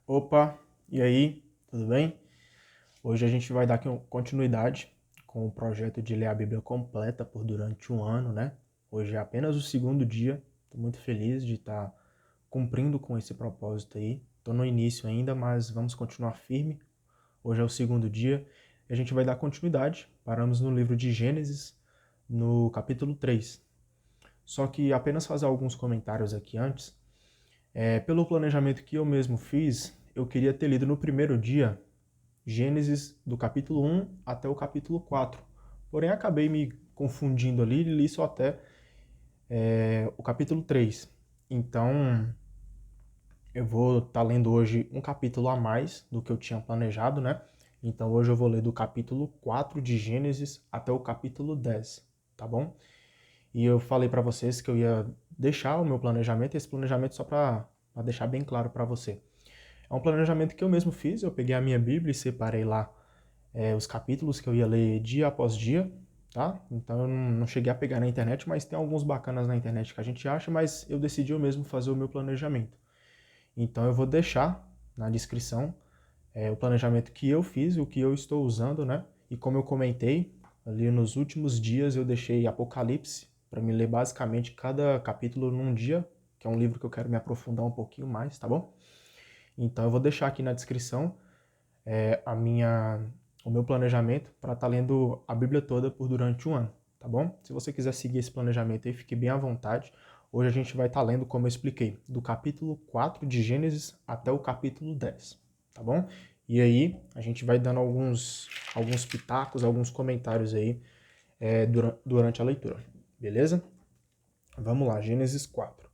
Opa, e aí, tudo bem? Hoje a gente vai dar continuidade com o projeto de ler a Bíblia completa por durante um ano, né? Hoje é apenas o segundo dia, estou muito feliz de estar cumprindo com esse propósito aí. Estou no início ainda, mas vamos continuar firme. Hoje é o segundo dia e a gente vai dar continuidade. Paramos no livro de Gênesis, no capítulo 3. Só que apenas fazer alguns comentários aqui antes. Pelo planejamento que eu mesmo fiz, eu queria ter lido no primeiro dia Gênesis do capítulo 1 até o capítulo 4. Porém, acabei me confundindo ali e li só até o capítulo 3. Então, eu vou estar lendo hoje um capítulo a mais do que eu tinha planejado, né? Então, hoje eu vou ler do capítulo 4 de Gênesis até o capítulo 10, tá bom? E eu falei para vocês que eu ia deixar o meu planejamento, esse planejamento só para deixar bem claro para você. É um planejamento que eu mesmo fiz, eu peguei a minha Bíblia e separei lá os capítulos que eu ia ler dia após dia, tá? Então eu não cheguei a pegar na internet, mas tem alguns bacanas na internet que a gente acha, mas eu decidi eu mesmo fazer o meu planejamento. Então eu vou deixar na descrição o planejamento que eu fiz, o que eu estou usando, né? E como eu comentei, ali nos últimos dias eu deixei Apocalipse para me ler basicamente cada capítulo num dia, que é um livro que eu quero me aprofundar um pouquinho mais, tá bom? Então eu vou deixar aqui na descrição a o meu planejamento para estar lendo a Bíblia toda por durante um ano, tá bom? Se você quiser seguir esse planejamento aí, fique bem à vontade. Hoje a gente vai estar lendo, como eu expliquei, do capítulo 4 de Gênesis até o capítulo 10, tá bom? E aí a gente vai dando alguns pitacos, alguns comentários aí durante a leitura, beleza? Vamos lá, Gênesis 4.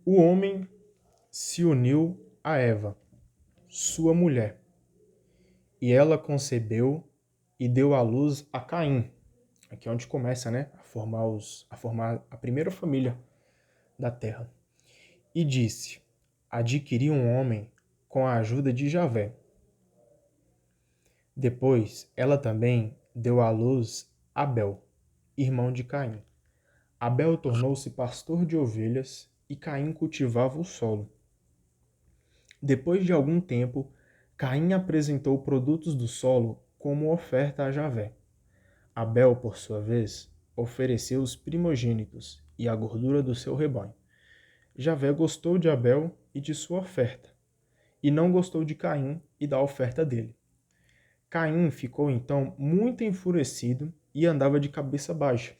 O homem se uniu a Eva, sua mulher, e ela concebeu e deu à luz a Caim. Aqui é onde começa, né, a formar a primeira família da terra. E disse: adquiri um homem com a ajuda de Javé. Depois, ela também deu à luz Abel, irmão de Caim. Abel tornou-se pastor de ovelhas e Caim cultivava o solo. Depois de algum tempo, Caim apresentou produtos do solo como oferta a Javé. Abel, por sua vez, ofereceu os primogênitos e a gordura do seu rebanho. Javé gostou de Abel e de sua oferta, e não gostou de Caim e da oferta dele. Caim ficou então muito enfurecido e andava de cabeça baixa.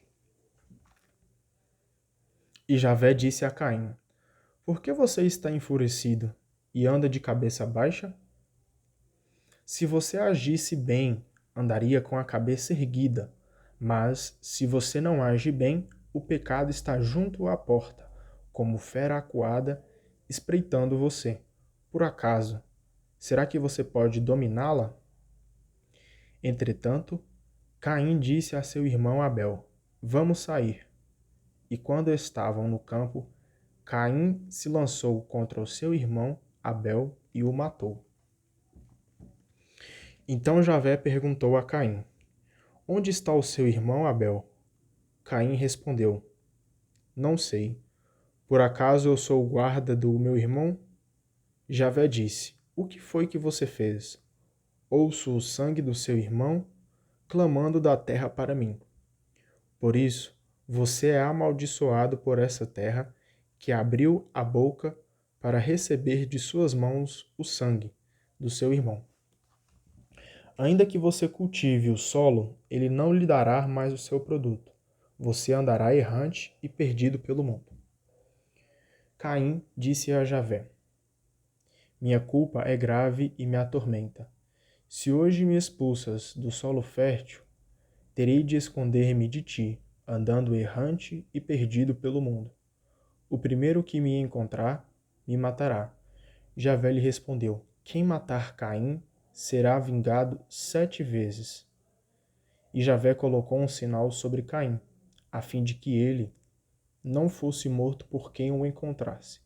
E Javé disse a Caim: por que você está enfurecido e anda de cabeça baixa? Se você agisse bem, andaria com a cabeça erguida, mas se você não age bem, o pecado está junto à porta, como fera acuada, espreitando você. Por acaso, será que você pode dominá-la? Entretanto, Caim disse a seu irmão Abel: vamos sair. E quando estavam no campo, Caim se lançou contra o seu irmão Abel e o matou. Então Javé perguntou a Caim: onde está o seu irmão Abel? Caim respondeu: não sei. Por acaso eu sou o guarda do meu irmão? Javé disse: o que foi que você fez? Ouço o sangue do seu irmão clamando da terra para mim. Por isso, você é amaldiçoado por essa terra que abriu a boca para receber de suas mãos o sangue do seu irmão. Ainda que você cultive o solo, ele não lhe dará mais o seu produto. Você andará errante e perdido pelo mundo. Caim disse a Javé: minha culpa é grave e me atormenta. Se hoje me expulsas do solo fértil, terei de esconder-me de ti, andando errante e perdido pelo mundo. O primeiro que me encontrar, me matará. Javé lhe respondeu: quem matar Caim será vingado 7 vezes. E Javé colocou um sinal sobre Caim, a fim de que ele não fosse morto por quem o encontrasse.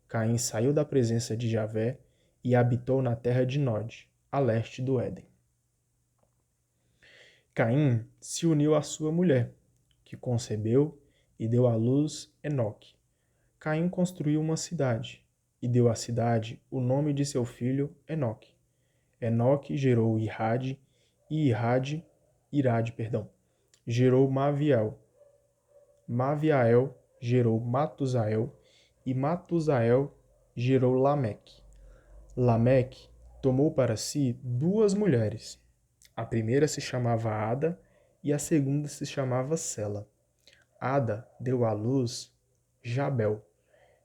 Caim saiu da presença de Javé e habitou na terra de Nod, a leste do Éden. Caim se uniu à sua mulher, que concebeu e deu à luz Enoque. Caim construiu uma cidade e deu à cidade o nome de seu filho Enoque. Enoque gerou Irade, e Irade, gerou Maviel. Maviael gerou Matusael, e Matusael gerou Lameque. Lameque tomou para si duas mulheres. A primeira se chamava Ada e a segunda se chamava Sela. Ada deu à luz Jabel,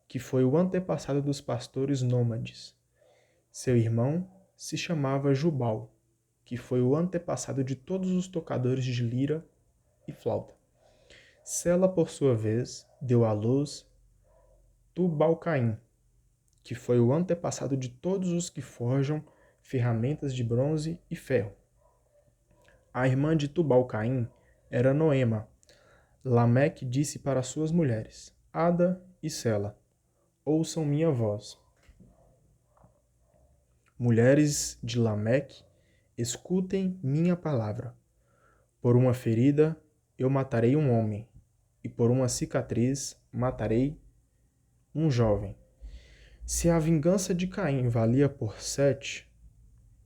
que foi o antepassado dos pastores nômades. Seu irmão se chamava Jubal, que foi o antepassado de todos os tocadores de lira e flauta. Sela, por sua vez, deu à luz Tubal-Caim, que foi o antepassado de todos os que forjam ferramentas de bronze e ferro. A irmã de Tubal-Caim era Noema. Lameque disse para suas mulheres, Ada e Sela, ouçam minha voz. Mulheres de Lameque, escutem minha palavra. Por uma ferida eu matarei um homem, e por uma cicatriz matarei um jovem. Se a vingança de Caim valia por 7,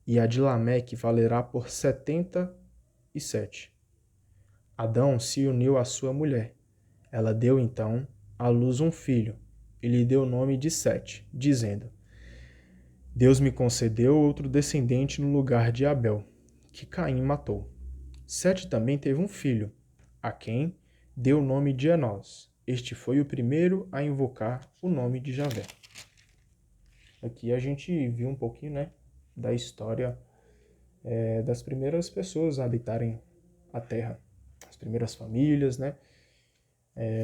e a de Lameque valerá por 77. Adão se uniu à sua mulher. Ela deu então à luz um filho, e lhe deu o nome de Sete, dizendo, Deus me concedeu outro descendente no lugar de Abel, que Caim matou. Sete também teve um filho, a quem deu o nome de Enós. Este foi o primeiro a invocar o nome de Javé. Aqui a gente viu um pouquinho, né, da história das primeiras pessoas a habitarem a terra, as primeiras famílias, né?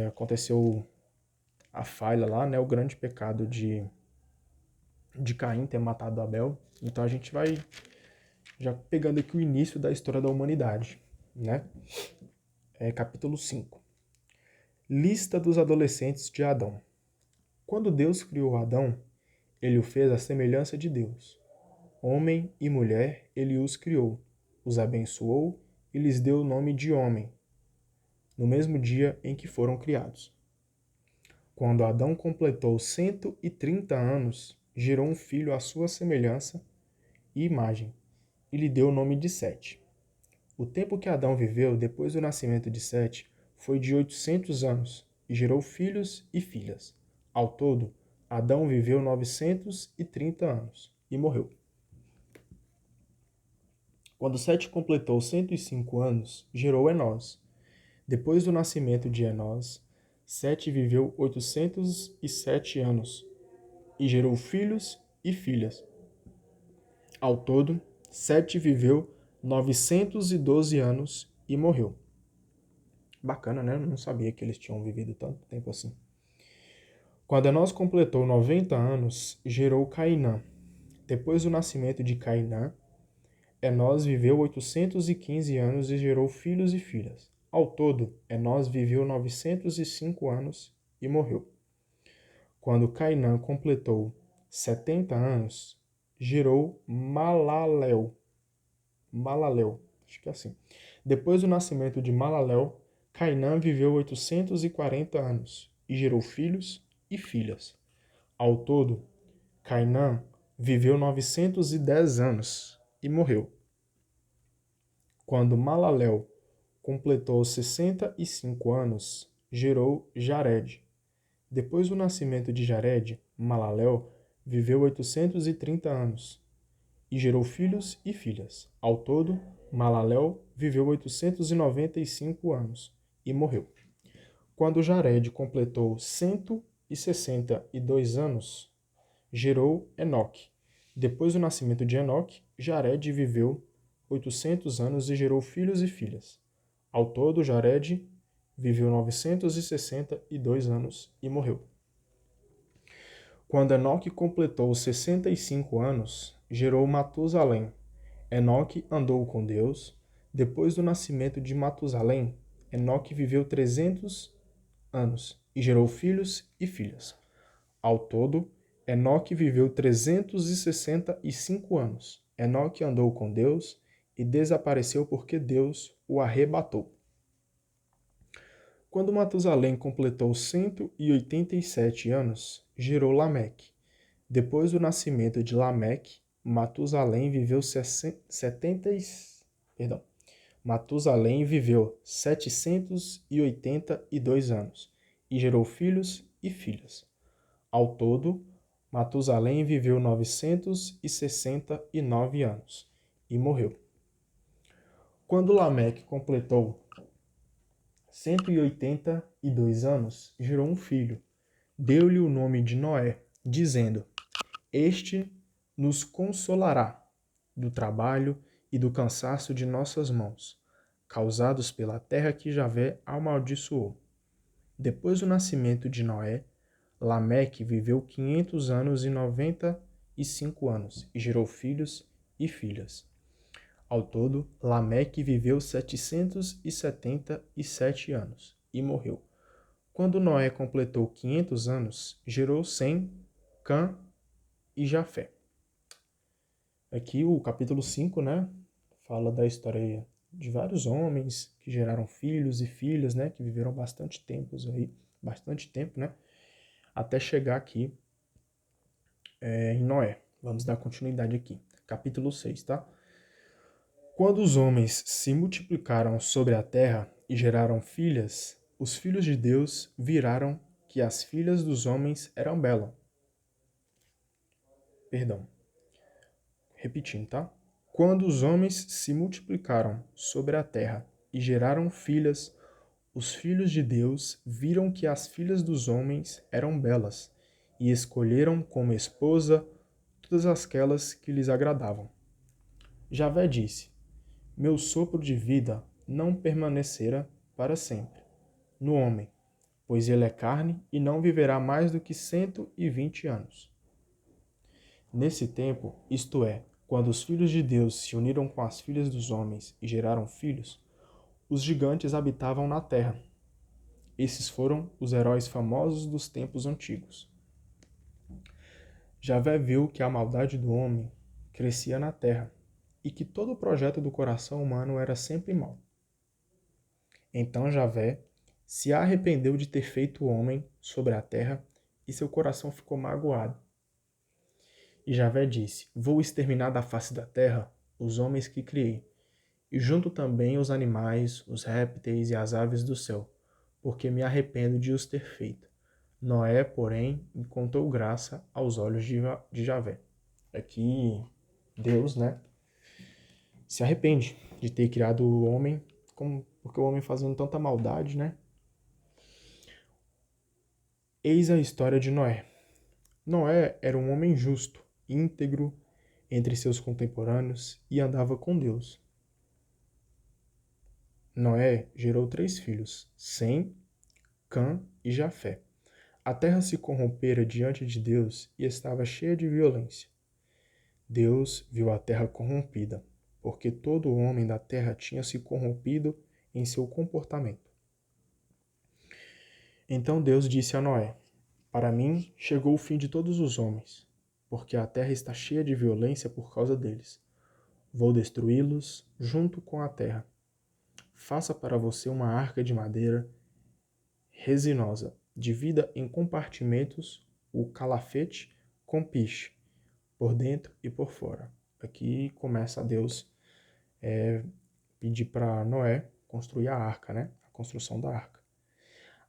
Aconteceu a falha lá, né, o grande pecado de Caim ter matado Abel. Então a gente vai já pegando aqui o início da história da humanidade, né? Capítulo 5. Lista dos adolescentes de Adão. Quando Deus criou Adão, ele o fez à semelhança de Deus. Homem e mulher, ele os criou, os abençoou e lhes deu o nome de homem, no mesmo dia em que foram criados. Quando Adão completou 130 anos, gerou um filho à sua semelhança e imagem, e lhe deu o nome de Sete. O tempo que Adão viveu depois do nascimento de Sete foi de 800 anos, e gerou filhos e filhas. Ao todo, Adão viveu 930 anos e morreu. Quando Sete completou 105 anos, gerou Enós. Depois do nascimento de Enós, Sete viveu 807 anos e gerou filhos e filhas. Ao todo, Sete viveu 912 anos e morreu. Bacana, né? Eu não sabia que eles tinham vivido tanto tempo assim. Quando Enós completou 90 anos, gerou Cainã. Depois do nascimento de Cainã, Enós viveu 815 anos e gerou filhos e filhas. Ao todo, Enós viveu 905 anos e morreu. Quando Cainã completou 70 anos, gerou Malalel. Acho que é assim. Depois do nascimento de Malalel, Cainã viveu 840 anos e gerou filhos e filhas. Ao todo, Cainã viveu 910 anos e morreu. Quando Malalel completou 65 anos, gerou Jared. Depois do nascimento de Jared, Malalel viveu 830 anos e gerou filhos e filhas. Ao todo, Malalel viveu 895 anos e morreu. Quando Jared completou 162 anos, gerou Enoque. Depois do nascimento de Enoque, Jared viveu 800 anos e gerou filhos e filhas. Ao todo, Jared viveu 962 anos e morreu. Quando Enoque completou 65 anos, gerou Matusalém. Enoque andou com Deus. Depois do nascimento de Matusalém, Enoque viveu 300 anos e gerou filhos e filhas. Ao todo, Enoque viveu 365 anos. Enoque andou com Deus e desapareceu porque Deus o arrebatou. Quando Matusalém completou 187 anos, gerou Lameque. Depois do nascimento de Lameque, Matusalém viveu 782 anos e gerou filhos e filhas. Ao todo, Matusalém viveu 969 anos e morreu. Quando Lameque completou 182 anos, gerou um filho. Deu-lhe o nome de Noé, dizendo: Este nos consolará do trabalho e do cansaço de nossas mãos, causados pela terra que Javé amaldiçoou. Depois do nascimento de Noé, Lameque viveu 500 anos e 95 anos e gerou filhos e filhas. Ao todo, Lameque viveu 777 anos e morreu. Quando Noé completou 500 anos, gerou Sem, Cã e Jafé. Aqui o capítulo 5, né, fala da história de vários homens que geraram filhos e filhas, né, que viveram bastante tempo, né, até chegar aqui em Noé. Vamos dar continuidade aqui. Capítulo 6, tá? Quando os homens se multiplicaram sobre a terra e geraram filhas, os filhos de Deus viraram que as filhas dos homens eram belas. Repetindo, tá? Quando os homens se multiplicaram sobre a terra e geraram filhas, os filhos de Deus viram que as filhas dos homens eram belas e escolheram como esposa todas aquelas que lhes agradavam. Javé disse: Meu sopro de vida não permanecerá para sempre no homem, pois ele é carne e não viverá mais do que 120 anos. Nesse tempo, isto é, quando os filhos de Deus se uniram com as filhas dos homens e geraram filhos, os gigantes habitavam na terra. Esses foram os heróis famosos dos tempos antigos. Javé viu que a maldade do homem crescia na terra e que todo o projeto do coração humano era sempre mau. Então Javé se arrependeu de ter feito o homem sobre a terra e seu coração ficou magoado. E Javé disse: Vou exterminar da face da terra os homens que criei, e junto também os animais, os répteis e as aves do céu, porque me arrependo de os ter feito. Noé, porém, encontrou graça aos olhos de Javé. Aqui, Deus, né, se arrepende de ter criado o homem, porque o homem fazendo tanta maldade, né? Eis a história de Noé. Noé era um homem justo, íntegro entre seus contemporâneos e andava com Deus. Noé gerou 3 filhos, Sem, Cã e Jafé. A terra se corrompera diante de Deus e estava cheia de violência. Deus viu a terra corrompida, porque todo homem da terra tinha se corrompido em seu comportamento. Então Deus disse a Noé: Para mim chegou o fim de todos os homens, porque a terra está cheia de violência por causa deles. Vou destruí-los junto com a terra. Faça para você uma arca de madeira resinosa. Divida em compartimentos o calafete com piche, por dentro e por fora. Aqui começa a Deus pedir para Noé construir a arca, né? A construção da arca.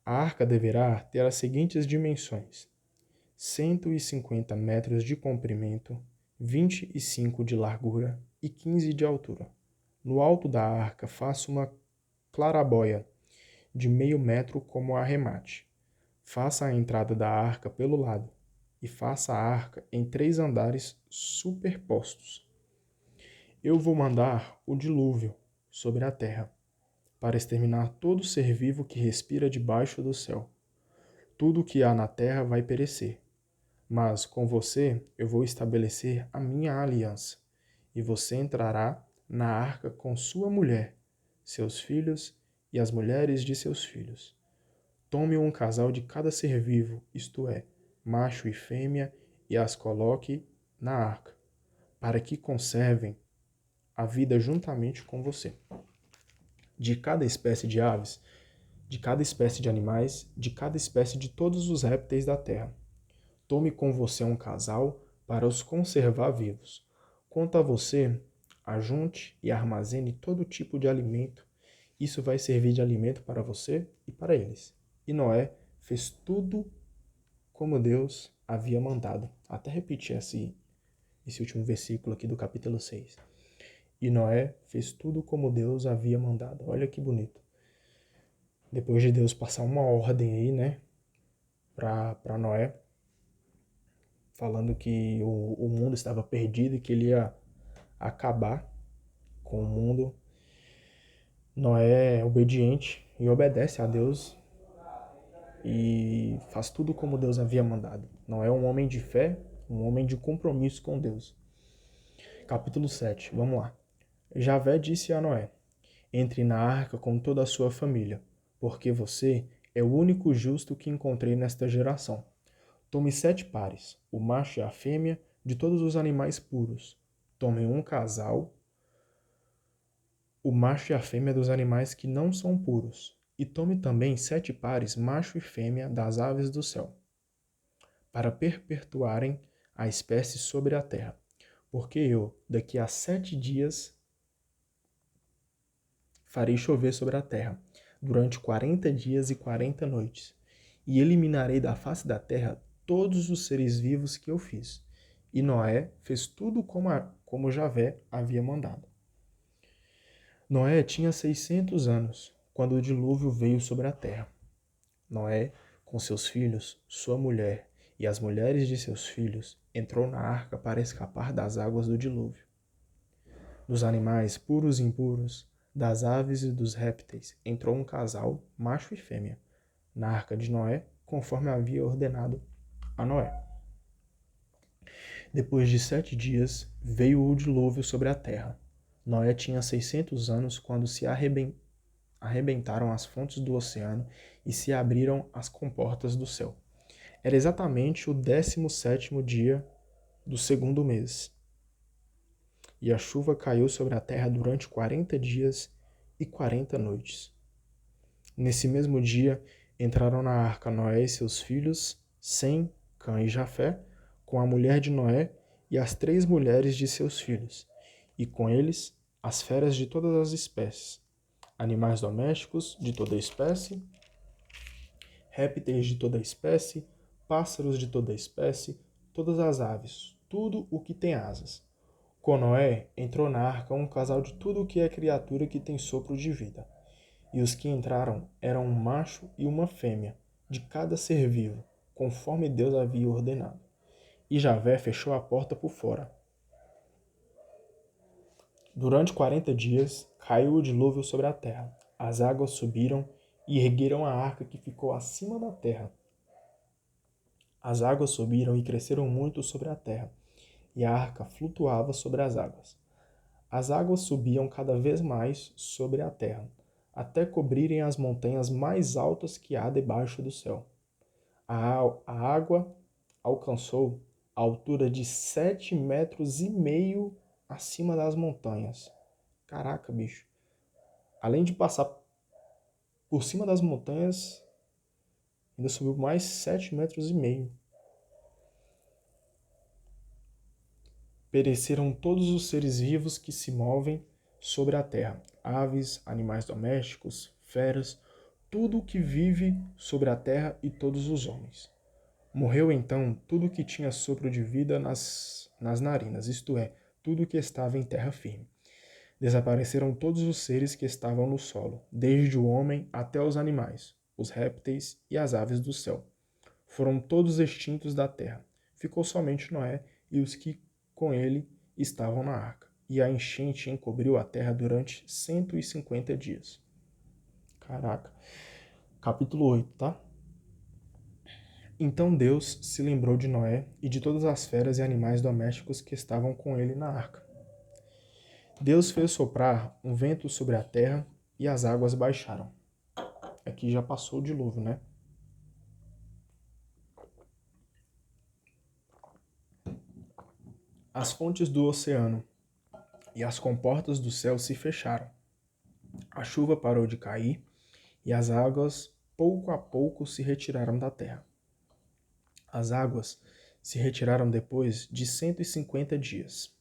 A arca deverá ter as seguintes dimensões: 150 metros de comprimento, 25 de largura e 15 de altura. No alto da arca faça uma clarabóia de meio metro como arremate. Faça a entrada da arca pelo lado e faça a arca em 3 andares superpostos. Eu vou mandar o dilúvio sobre a terra, para exterminar todo ser vivo que respira debaixo do céu. Tudo o que há na terra vai perecer. Mas com você eu vou estabelecer a minha aliança, e você entrará na arca com sua mulher, seus filhos e as mulheres de seus filhos. Tome um casal de cada ser vivo, isto é, macho e fêmea, e as coloque na arca, para que conservem a vida juntamente com você. De cada espécie de aves, de cada espécie de animais, de cada espécie de todos os répteis da terra. Tome com você um casal para os conservar vivos. Quanto a você, ajunte e armazene todo tipo de alimento. Isso vai servir de alimento para você e para eles. E Noé fez tudo como Deus havia mandado. Até repetir esse último versículo aqui do capítulo 6. E Noé fez tudo como Deus havia mandado. Olha que bonito. Depois de Deus passar uma ordem aí, né, para Noé, falando que o mundo estava perdido e que ele ia acabar com o mundo, Noé é obediente e obedece a Deus e faz tudo como Deus havia mandado. Noé é um homem de fé, um homem de compromisso com Deus. Capítulo 7, vamos lá. Javé disse a Noé: entre na arca com toda a sua família, porque você é o único justo que encontrei nesta geração. Tome 7 pares, o macho e a fêmea, de todos os animais puros. Tome um casal, o macho e a fêmea dos animais que não são puros. E tome também 7 pares, macho e fêmea, das aves do céu, para perpetuarem a espécie sobre a terra. Porque eu, daqui a 7 dias, farei chover sobre a terra, durante 40 dias e 40 noites, e eliminarei da face da terra todos os seres vivos que eu fiz. E Noé fez tudo como Javé havia mandado. Noé tinha 600 anos, quando o dilúvio veio sobre a terra. Noé, com seus filhos, sua mulher e as mulheres de seus filhos, entrou na arca para escapar das águas do dilúvio. Dos animais puros e impuros, das aves e dos répteis, entrou um casal, macho e fêmea, na arca de Noé, conforme havia ordenado a Noé. Depois de 7 dias, veio o dilúvio sobre a terra. Noé tinha 600 anos quando se arrebentaram as fontes do oceano e se abriram as comportas do céu. Era exatamente o 17º dia do segundo mês. E a chuva caiu sobre a terra durante 40 dias e 40 noites. Nesse mesmo dia, entraram na arca Noé e seus filhos, Sem, Cã e Jafé, com a mulher de Noé e as 3 mulheres de seus filhos, e com eles as feras de todas as espécies, animais domésticos de toda espécie, répteis de toda espécie, pássaros de toda espécie, todas as aves, tudo o que tem asas. Com Noé entrou na arca um casal de tudo o que é criatura que tem sopro de vida. E os que entraram eram um macho e uma fêmea, de cada ser vivo, conforme Deus havia ordenado. E Javé fechou a porta por fora. Durante 40 dias caiu o dilúvio sobre a terra. As águas subiram e ergueram a arca que ficou acima da terra. As águas subiram e cresceram muito sobre a terra, e a arca flutuava sobre as águas. As águas subiam cada vez mais sobre a terra, até cobrirem as montanhas mais altas que há debaixo do céu. A água alcançou a altura de 7,5 metros acima das montanhas. Caraca, bicho. Além de passar por cima das montanhas, ainda subiu mais 7,5 metros. Pereceram todos os seres vivos que se movem sobre a terra, aves, animais domésticos, feras, tudo o que vive sobre a terra e todos os homens. Morreu então tudo o que tinha sopro de vida nas narinas, isto é, tudo o que estava em terra firme. Desapareceram todos os seres que estavam no solo, desde o homem até os animais, os répteis e as aves do céu. Foram todos extintos da terra. Ficou somente Noé e os que com ele estavam na arca. E a enchente encobriu a terra durante 150 dias. Caraca. Capítulo 8, tá? Então Deus se lembrou de Noé e de todas as feras e animais domésticos que estavam com ele na arca. Deus fez soprar um vento sobre a terra e as águas baixaram. Aqui já passou o dilúvio, né? As fontes do oceano e as comportas do céu se fecharam. A chuva parou de cair e as águas, pouco a pouco, se retiraram da terra. As águas se retiraram depois de 150 dias.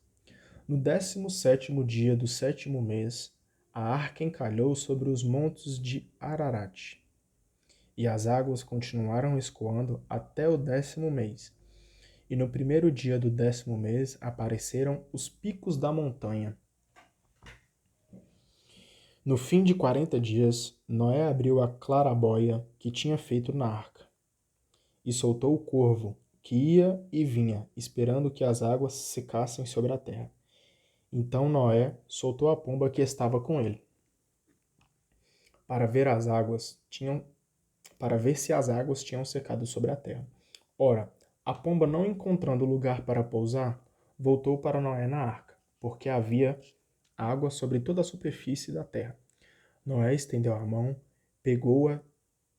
No 17º dia do 7º mês, a arca encalhou sobre os montes de Ararat, e as águas continuaram escoando até o 10º mês. E no 1º dia do 10º mês apareceram os picos da montanha. No fim de 40 dias, Noé abriu a claraboia que tinha feito na arca, e soltou o corvo, que ia e vinha, esperando que as águas secassem sobre a terra. Então Noé soltou a pomba que estava com ele, para ver se as águas tinham secado sobre a terra. Ora, a pomba, não encontrando lugar para pousar, voltou para Noé na arca, porque havia água sobre toda a superfície da terra. Noé estendeu a mão, pegou-a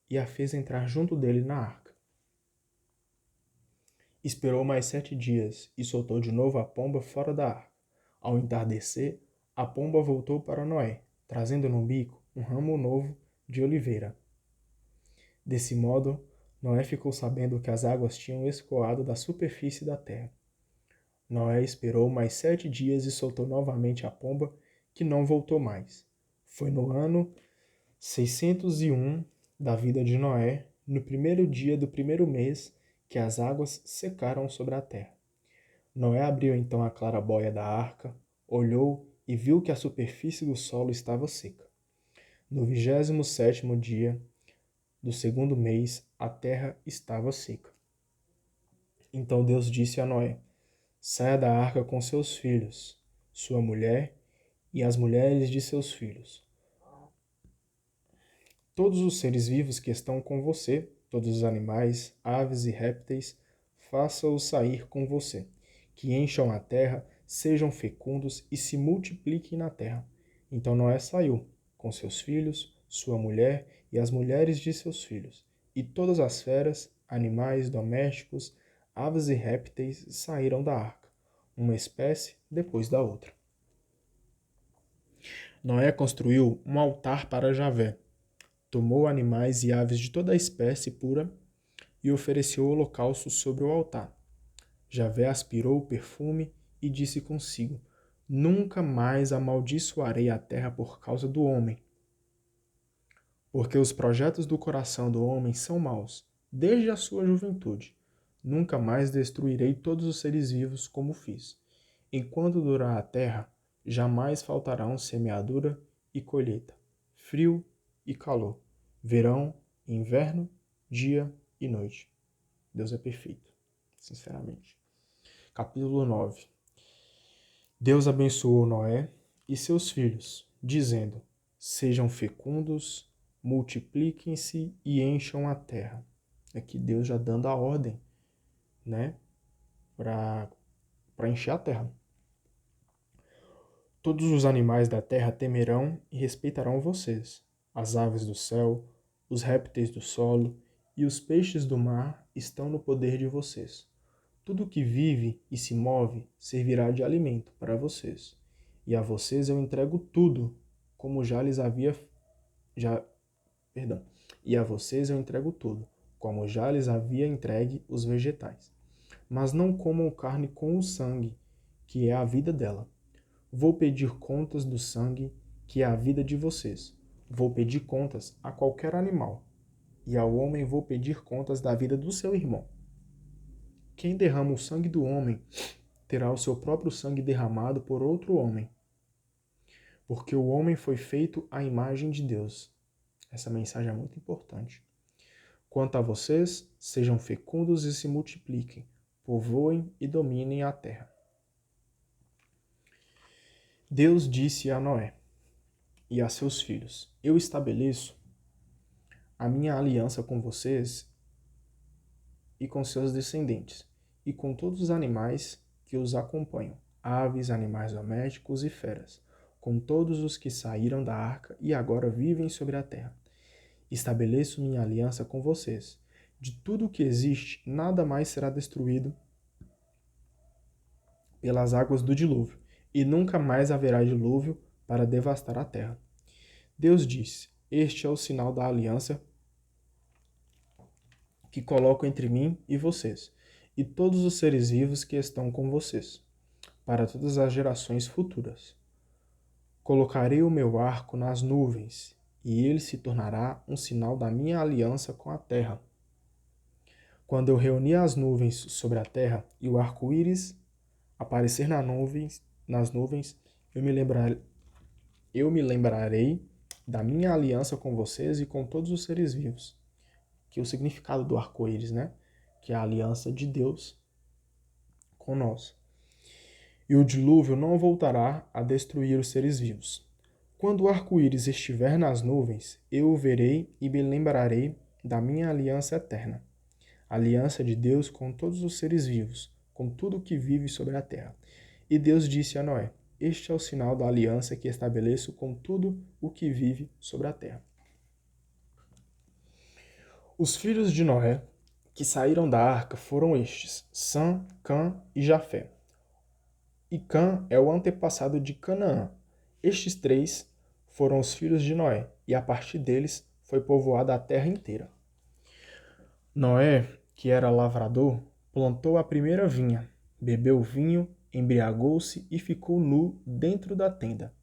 e a fez entrar junto dele na arca. Esperou mais 7 dias e soltou de novo a pomba fora da arca. Ao entardecer, a pomba voltou para Noé, trazendo no bico um ramo novo de oliveira. Desse modo, Noé ficou sabendo que as águas tinham escoado da superfície da terra. Noé esperou mais 7 dias e soltou novamente a pomba, que não voltou mais. Foi no ano 601 da vida de Noé, no 1º dia do 1º mês, que as águas secaram sobre a terra. Noé abriu então a claraboia da arca, olhou e viu que a superfície do solo estava seca. No 27º dia do 2º mês, a terra estava seca. Então Deus disse a Noé: saia da arca com seus filhos, sua mulher e as mulheres de seus filhos. Todos os seres vivos que estão com você, todos os animais, aves e répteis, faça-os sair com você, que encham a terra, sejam fecundos e se multipliquem na terra. Então Noé saiu, com seus filhos, sua mulher e as mulheres de seus filhos, e todas as feras, animais domésticos, aves e répteis saíram da arca, uma espécie depois da outra. Noé construiu um altar para Javé, tomou animais e aves de toda a espécie pura e ofereceu holocausto sobre o altar. Javé aspirou o perfume e disse consigo: nunca mais amaldiçoarei a terra por causa do homem. Porque os projetos do coração do homem são maus, desde a sua juventude. Nunca mais destruirei todos os seres vivos como fiz. Enquanto durar a terra, jamais faltarão semeadura e colheita, frio e calor, verão e inverno, dia e noite. Deus é perfeito, sinceramente. Capítulo 9. Deus abençoou Noé e seus filhos, dizendo: sejam fecundos, multipliquem-se e encham a terra. Aqui Deus já dando a ordem, né, para encher a terra. Todos os animais da terra temerão e respeitarão vocês. As aves do céu, os répteis do solo e os peixes do mar estão no poder de vocês. Tudo que vive e se move servirá de alimento para vocês. E a vocês eu entrego tudo, como já lhes havia E a vocês eu entrego tudo, como já lhes havia entregue os vegetais. Mas não comam carne com o sangue, que é a vida dela. Vou pedir contas do sangue, que é a vida de vocês. Vou pedir contas a qualquer animal, e ao homem vou pedir contas da vida do seu irmão. Quem derrama o sangue do homem terá o seu próprio sangue derramado por outro homem, porque o homem foi feito à imagem de Deus. Essa mensagem é muito importante. Quanto a vocês, sejam fecundos e se multipliquem, povoem e dominem a terra. Deus disse a Noé e a seus filhos: eu estabeleço a minha aliança com vocês e com seus descendentes, e com todos os animais que os acompanham, aves, animais domésticos e feras, com todos os que saíram da arca e agora vivem sobre a terra. Estabeleço minha aliança com vocês. De tudo o que existe, nada mais será destruído pelas águas do dilúvio, e nunca mais haverá dilúvio para devastar a terra. Deus disse: este é o sinal da aliança que coloco entre mim e vocês e todos os seres vivos que estão com vocês, para todas as gerações futuras. Colocarei o meu arco nas nuvens, e ele se tornará um sinal da minha aliança com a terra. Quando eu reunir as nuvens sobre a terra e o arco-íris aparecer nas nuvens, eu me lembrarei da minha aliança com vocês e com todos os seres vivos. Que é o significado do arco-íris, né? Que é a aliança de Deus com nós. E o dilúvio não voltará a destruir os seres vivos. Quando o arco-íris estiver nas nuvens, eu o verei e me lembrarei da minha aliança eterna. A aliança de Deus com todos os seres vivos, com tudo o que vive sobre a terra. E Deus disse a Noé: Este é o sinal da aliança que estabeleço com tudo o que vive sobre a terra. Os filhos de Noé que saíram da arca foram estes: Sam, Cã e Jafé. E Cã é o antepassado de Canaã. Estes três foram os filhos de Noé, e a partir deles foi povoada a terra inteira. Noé, que era lavrador, plantou a primeira vinha, bebeu vinho, embriagou-se e ficou nu dentro da tenda.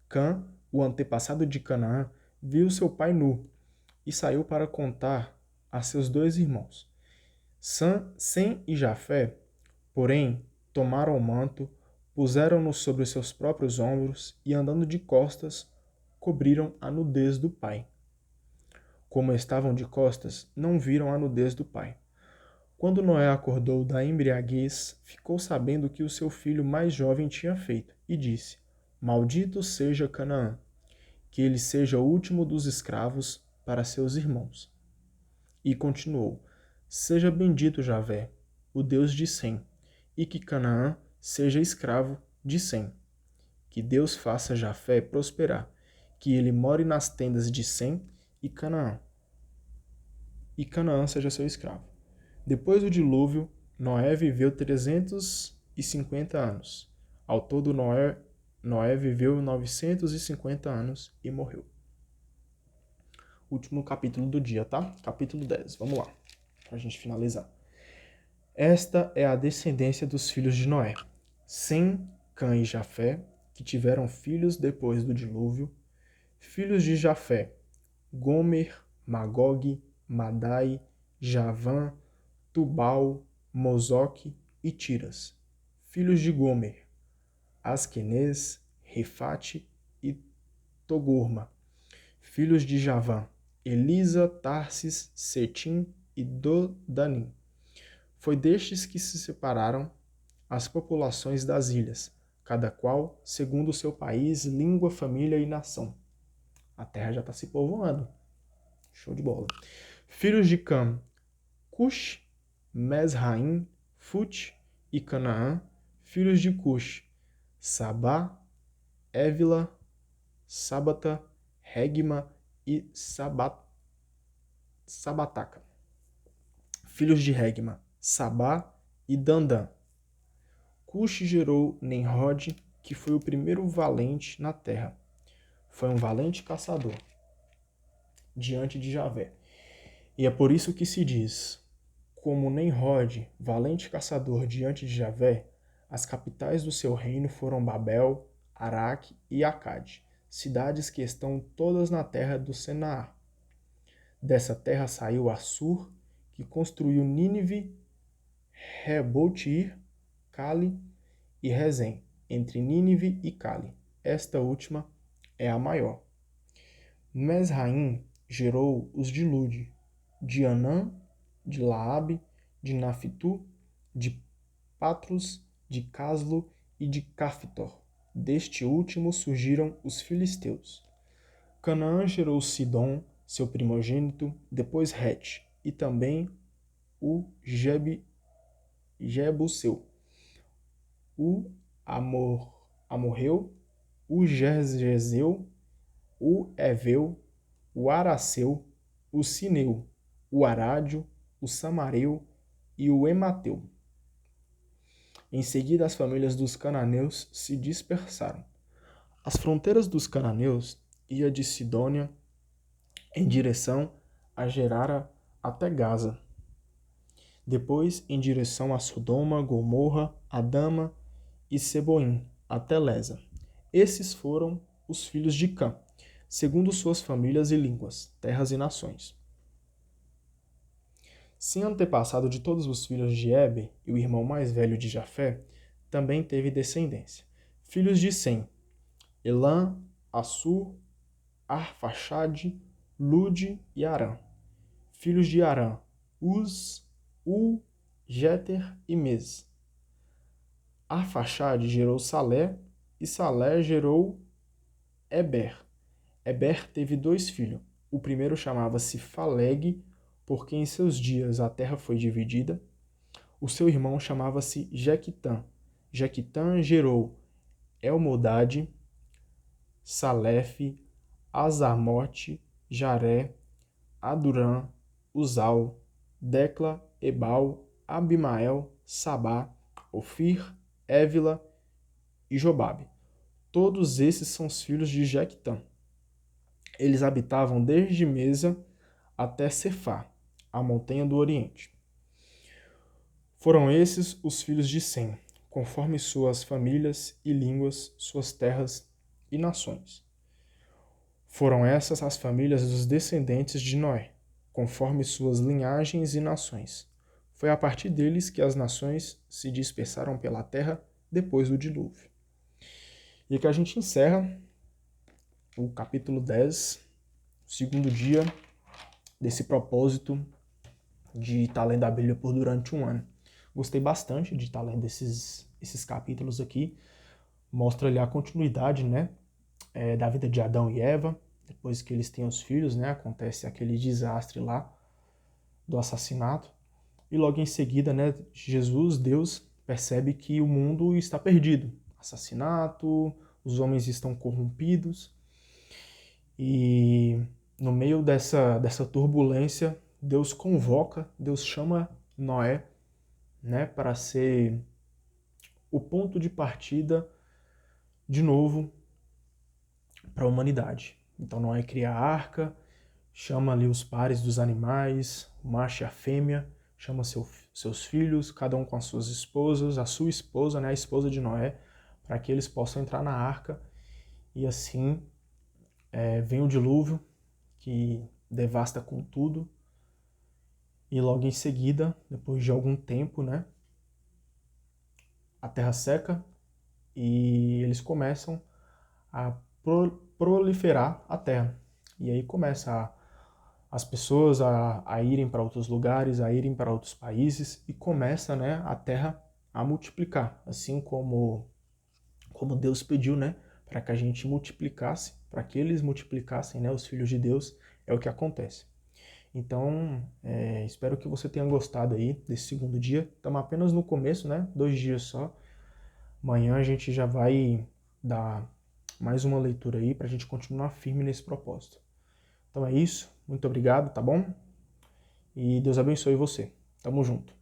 Cã, o antepassado de Canaã, viu seu pai nu e saiu para contar a seus dois irmãos. Sem e Jafé, porém, tomaram o manto, puseram-no sobre os seus próprios ombros e, andando de costas, cobriram a nudez do pai. Como estavam de costas, não viram a nudez do pai. Quando Noé acordou da embriaguez, ficou sabendo o que o seu filho mais jovem tinha feito, e disse: Maldito seja Canaã, que ele seja o último dos escravos para seus irmãos. E continuou: Seja bendito Javé, o Deus de Sem, e que Canaã seja escravo de Sem. Que Deus faça Jafé prosperar, que ele more nas tendas de Sem e Canaã seja seu escravo. Depois do dilúvio, Noé viveu 350 anos. Ao todo, Noé viveu 950 anos e morreu. Último capítulo do dia, tá? Capítulo 10, vamos lá, pra gente finalizar. Esta é a descendência dos filhos de Noé: Sem, Cã e Jafé, que tiveram filhos depois do dilúvio. Filhos de Jafé: Gomer, Magog, Madai, Javã, Tubal, Mosoque e Tiras. Filhos de Gomer: Asquenez, Refate e Togurma. Filhos de Javã: Elisa, Tarsis, Setim e Dodanim. Foi destes que se separaram as populações das ilhas, cada qual segundo o seu país, língua, família e nação. A terra já está se povoando. Show de bola. Filhos de Cam: Cush, Mesraim, Fut e Canaã. Filhos de Cush: Sabá, Évila, Sábata, Regma e Sabataca. Filhos de Regma: Sabá e Dandã. Cush gerou Nimrod, que foi o primeiro valente na terra. Foi um valente caçador diante de Javé. E é por isso que se diz: como Nimrod, valente caçador diante de Javé, as capitais do seu reino foram Babel, Araque e Acade, cidades que estão todas na terra do Senaar. Dessa terra saiu Assur, que construiu Nínive, Rebotir, Cale e Rezem, entre Nínive e Cale. Esta última é a maior. Mesraim gerou os de Lude, de Anã, de Laabe, de Nafitu, de Patros, de Caslo e de Cafitor. Deste último surgiram os filisteus. Canaã gerou Sidom, seu primogênito, depois Het, e também o Jebuseu, o Amorreu, o Gergeseu, o Eveu, o Araceu, o Sineu, o Arádio, o Samareu e o Emateu. Em seguida, as famílias dos cananeus se dispersaram. As fronteiras dos cananeus iam de Sidônia em direção a Gerara até Gaza. depois em direção a Sodoma, Gomorra, Adama e Seboim, até Lesa. Esses foram os filhos de Cã, segundo suas famílias e línguas, terras e nações. Sem antepassado de todos os filhos de Eber e o irmão mais velho de Jafé, também teve descendência. Filhos de Sem: Elã, Assur, Arfaxade, Lude e Arã. Filhos de Arã: Uz, U, Jéter e Mes. Arfaxade gerou Salé, e Salé gerou Eber. Eber teve 2 filhos. O primeiro chamava-se Faleg, porque em seus dias a terra foi dividida. O seu irmão chamava-se Jequitã. Jequitã gerou Elmodade, Salefe, Azarmote, Jaré, Adurã, Uzal, Decla, Ebal, Abimael, Sabá, Ofir, Évila e Jobabe. Todos esses são os filhos de Jequitã. Eles habitavam desde Mesa até Cefá, a montanha do Oriente. Foram esses os filhos de Sem, conforme suas famílias e línguas, suas terras e nações. Foram essas as famílias dos descendentes de Noé, conforme suas linhagens e nações. Foi a partir deles que as nações se dispersaram pela terra depois do dilúvio. E aqui a gente encerra o capítulo 10, segundo dia desse propósito de estar lendo a Bíblia por durante um ano. Gostei bastante de estar lendo esses capítulos aqui. Mostra ali a continuidade, né, da vida de Adão e Eva. Depois que eles têm os filhos, né, acontece aquele desastre lá do assassinato. E logo em seguida, né, Jesus, Deus, percebe que o mundo está perdido. Assassinato, os homens estão corrompidos. E no meio dessa turbulência, Deus convoca, Deus chama Noé, né, para ser o ponto de partida de novo para a humanidade. Então Noé cria a arca, chama ali os pares dos animais, o macho e a fêmea, chama seus filhos, cada um com as suas esposas, a sua esposa, né, a esposa de Noé, para que eles possam entrar na arca. E assim vem o dilúvio, que devasta com tudo. E logo em seguida, depois de algum tempo, né, a terra seca e eles começam a proliferar a terra. E aí começa as pessoas a irem para outros lugares, a irem para outros países, e começa, né, a terra a multiplicar, assim como Deus pediu, né, para que a gente multiplicasse, para que eles multiplicassem, né, os filhos de Deus. É o que acontece. Então, espero que você tenha gostado aí desse segundo dia. Estamos apenas no começo, né, 2 dias só. Amanhã a gente já vai dar mais uma leitura aí para a gente continuar firme nesse propósito. Então é isso. Muito obrigado, tá bom? E Deus abençoe você. Tamo junto.